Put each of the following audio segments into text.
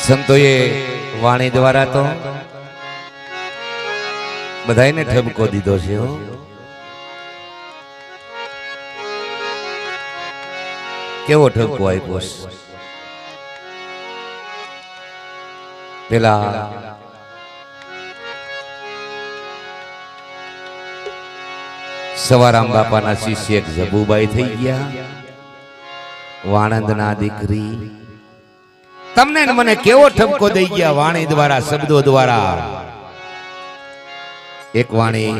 સંતોએ વાણી દ્વારા તો બધાને ઠપકો દીધો છે હો. કેવો ઠપકો આપ્યો છે? પેલા સવારામ બાપાના શિષ્ય એક જબુબાઈ થઈ ગયા, વાણંદના દીકરી. તમને ને મને કેવો ઠપકો દઈ ગયા વાણી દ્વારા, શબ્દો દ્વારા. એક વાણી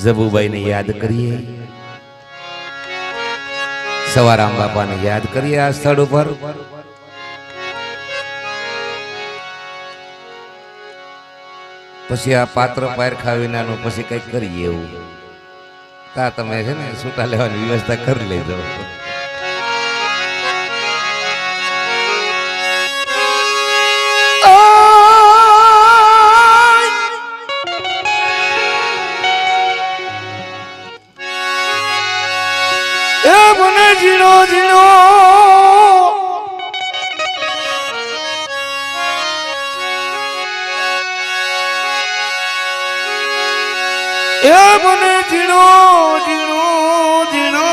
જબુબાઈને યાદ કરીએ, સવારામ બાપાને યાદ કરીએ આ સ્થળ ઉપર. પછી આ પાત્ર પારખા વિનાનું પછી કઈક કરીએ એવું. તા તમે છે ને છૂટા લેવાની વ્યવસ્થા કરી લેજો. ઝીણો ઝીણો એ મને ઝીણો ઝીણો ઝીણો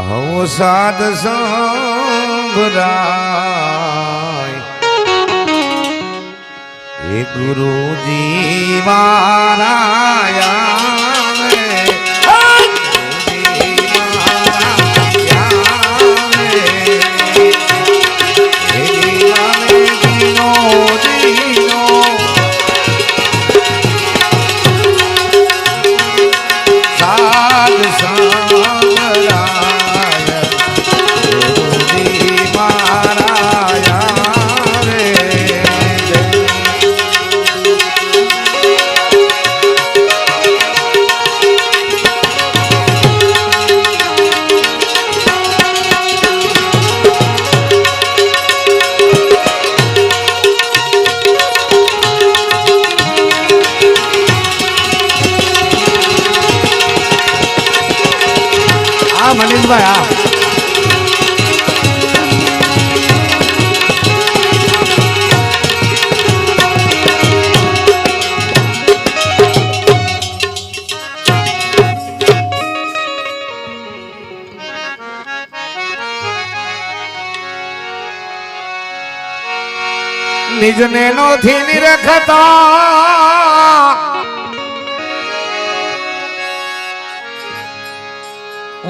આવો સાદ સંભળાય એ ગુરુજી મારા મનીષભાઈ આ નિજને નોથી નિરખતા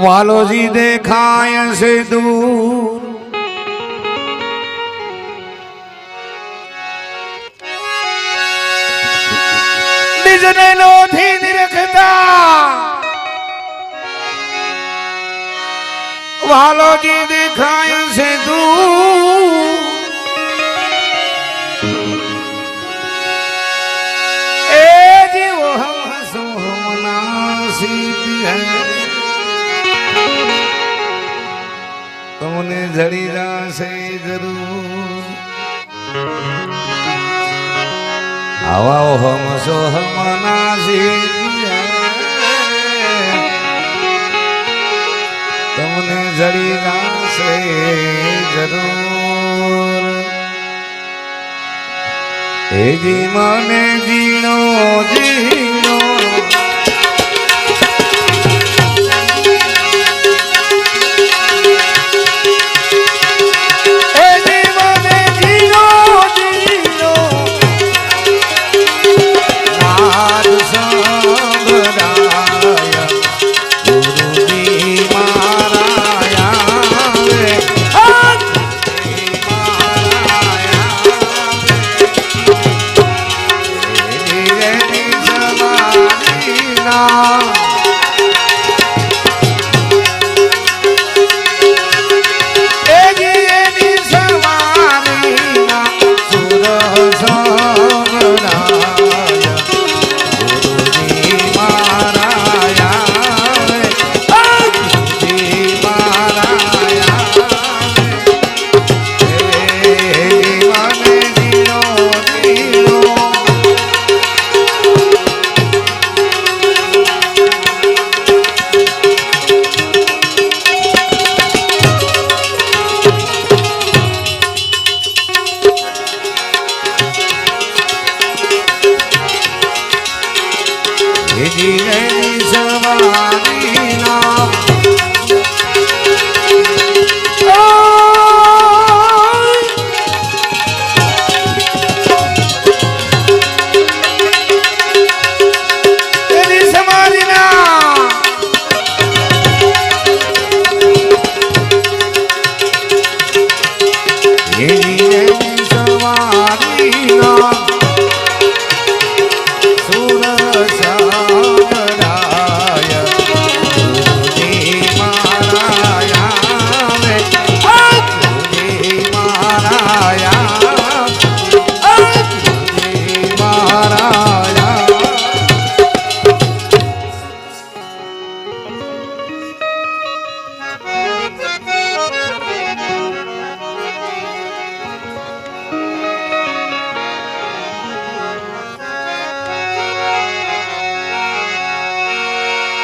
વાલોજી દેખાય છે દૂર, નિજને નોથી નિરખતા વાલોજી દેખાય છે દૂર. એ જીવો હમ સોમનાસી તમને જડી જશે જરૂર. આવા હમ સોહમનાસી તમને જડી જશે જરૂર. એ જી મને જીણો જીણો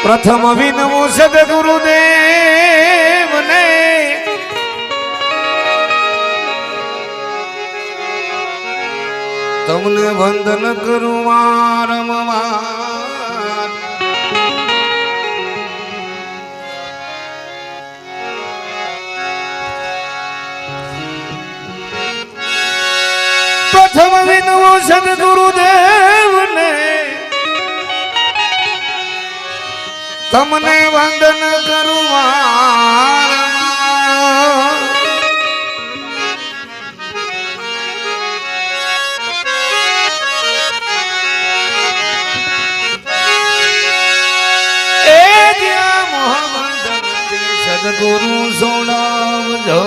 પ્રથમ વિનવું સદગુરુદેવને તમને વંદન કરું વારંવાર પ્રથમ વિનવું સદગુરુદેવને તમને વંદન કરું વારંવાર સદગુરુ સોડાવજો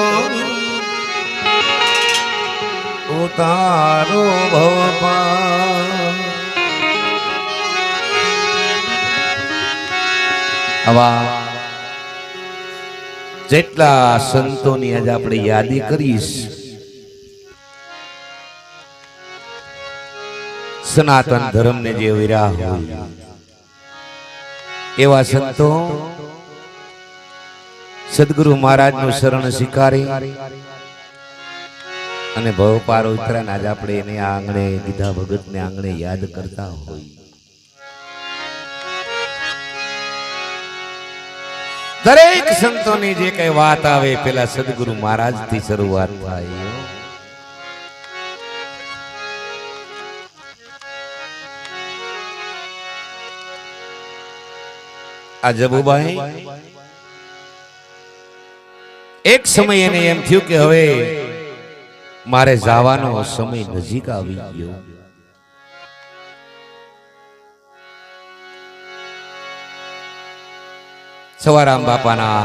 ઉતારો ભવપાર. આવા જેટલા સંતોની આજે આપણે યાદી કરીશ, સનાતન ધર્મને જે વિરા હોય એવા સંતો સદગુરુ મહારાજનું શરણ સ્વીકારી અને ભવપાર ઉતરાને આજે આપણે એને આ આંગણે ગીધા ભગતને આંગણે યાદ કરતા હોય. દરેક સંતોની જે કઈ વાત આવે પેલા સદગુરુ મહારાજ થી શરૂઆત થાય. આ જબુભાઈ એક સમય એને એમ થયું કે હવે મારે જવાનો સમય નજીક આવી ગયો. સવારામ બાપાના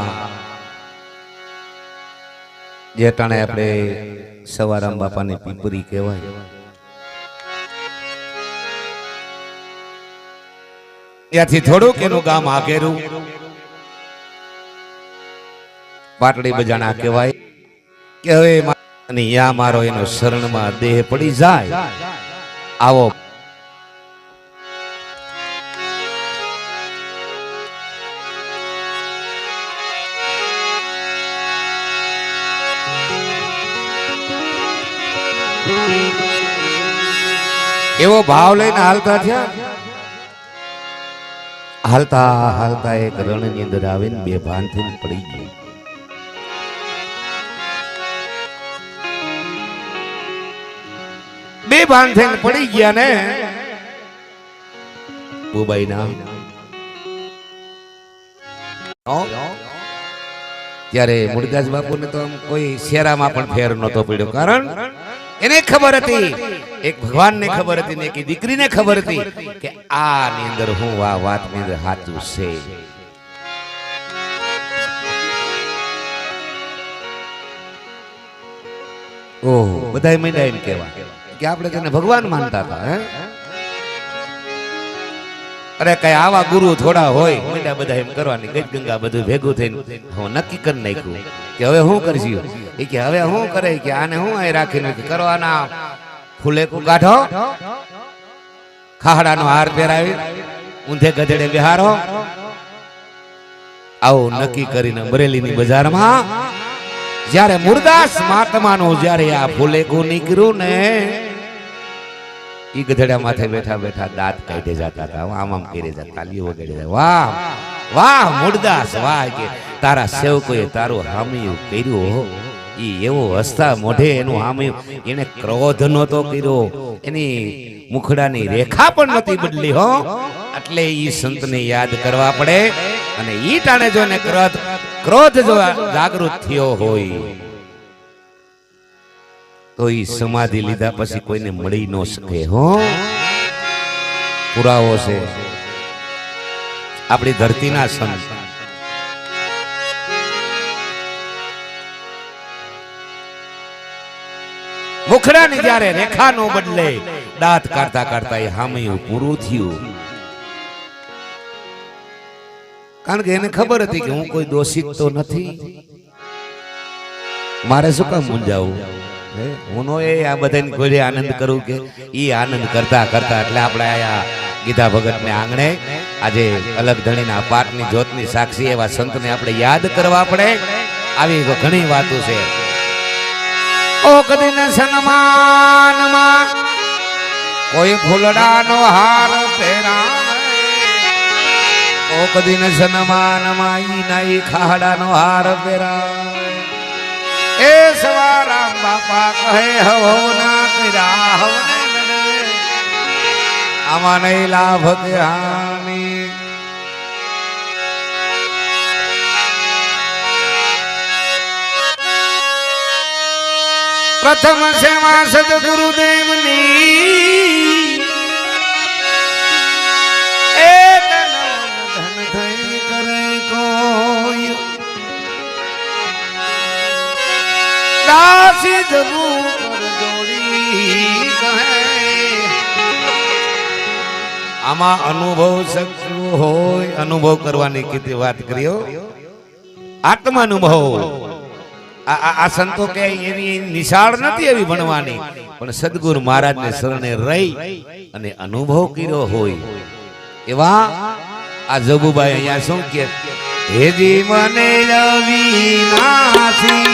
જે ટાણે આપણે સવારામ બાપાને પીપરી કહેવાય, ત્યાંથી થોડુંક એનું ગામ આગેરું પાટડી બજાણા કહેવાય કે હવે અને યા મારો એનો શરણમાં દેહ પડી જાય. આવો એવો ભાવ લઈને હાલતા થયા. હાલતા હાલતા એક રણની અંદર આવીને બે ભાનથી પડી ગઈ. બે ભાન થઈને પડી ગયા ને બુબાઈ ના ત્યારે મુરદાસ બાપુ ને તો કોઈ શેરામાં પણ ફેર નતો પડ્યો, કારણ એને ખબર હતી, એક ભગવાન ને ખબર હતી ને એક દીકરીને ખબર હતી કે આ ની અંદર હું આ વાત ની અંદર સાચું છે. ઓહ બધા મીંડા એમ કેવા કે આપણે તેને ભગવાન માનતા હતા. હે અરે કઈ આવા ગુરુ થોડા હોય, મીંડા બધા એમ કરવાની ગજ ગંગા બધું ભેગું થઈને હું નક્કી કરી નાખ્યું કે હવે શું કરશું. એ કે હવે શું કરે કે આને હું અહીં રાખીને કરવાના ફૂલેકું કાઢો, ખાહડાનો હાર પહેરાવી ઊંધે ગધેડે બિહારો. આવું નક્કી કરીને અમરેલીની બજારમાં જ્યારે મુરદાસ મહાત્માનું જ્યારે આ ફૂલેકું નીકળ્યું ને ઈ ગધેડા માથે બેઠા બેઠા દાંત કાઢે જતા હતા, આમ આમ કરી જતા, તાલીઓ વગાડી જાય. વાહ વાહ મુરદાસ વાહ, કે તારા સેવકોએ તારું હામિયું કર્યું. ઈ એવો હસતા મોઢે એનું હામિયું, એને ક્રોધ નહોતો કર્યો, એની મુખડાની રેખા પણ નહોતી બદલી હો. એટલે ઈ સંતને યાદ કરવા પડે અને ઈ ટાણે જો ને ક્રોધ જો જાગૃત થયો હોય તો ઈ સમાધિ લીધા પછી કોઈને મળી ન શકે. હો પુરાવો છે આપણી ધરતીના સંત. મુખડાની જ્યારે રેખા નો બદલે દાંત કાઢતા કાઢતા એ હામયું પૂરું થયું. કારણ કે એને ખબર હતી કે હું કોઈ દોષિત તો નથી, મારે શું કામ મૂંઝાવું. હું નો એ આ બધાને કોઈ આનંદ કરું કે ઈ આનંદ કરતા કરતા એટલે આપણે આયા ગીધા ભગત ને આંગણે આજે અલગ ધણીના પાઠની જ્યોતની સાક્ષી એવા સંતને આપણે યાદ કરવા પડે. આવી ઘણી વાતો છે. ઓ કદીને સન્માનમાં કોઈ ફૂલડાનો હાર પહેરાવે, ઓ કદીને સન્માનમાં ઈ નાઈ ખાડાનો હાર પહેરાવે. એ સવારામ બાપા કહે હવો ના કર્યા હવને નડે, આમાં નહીં લાભ કે હાનિ. પ્રથમ સેવા સદગુરુદેવની, એ ધન થઈ કરે કોઈ દાસી જબું કર જોડી કહે. આમાં અનુભવ શક્તિ હોય, અનુભવ કરવાની કીધી વાત કરીઓ. આત્મા અનુભવ આ સંતો કે એની નિશાળ નથી એવી ભણવાની, પણ સદગુરુ મહારાજને શરણે રહી અને અનુભવ કર્યો હોય એવા આ જબુભાઈ અહીંયા શું કે હે જીવને અવિનાશી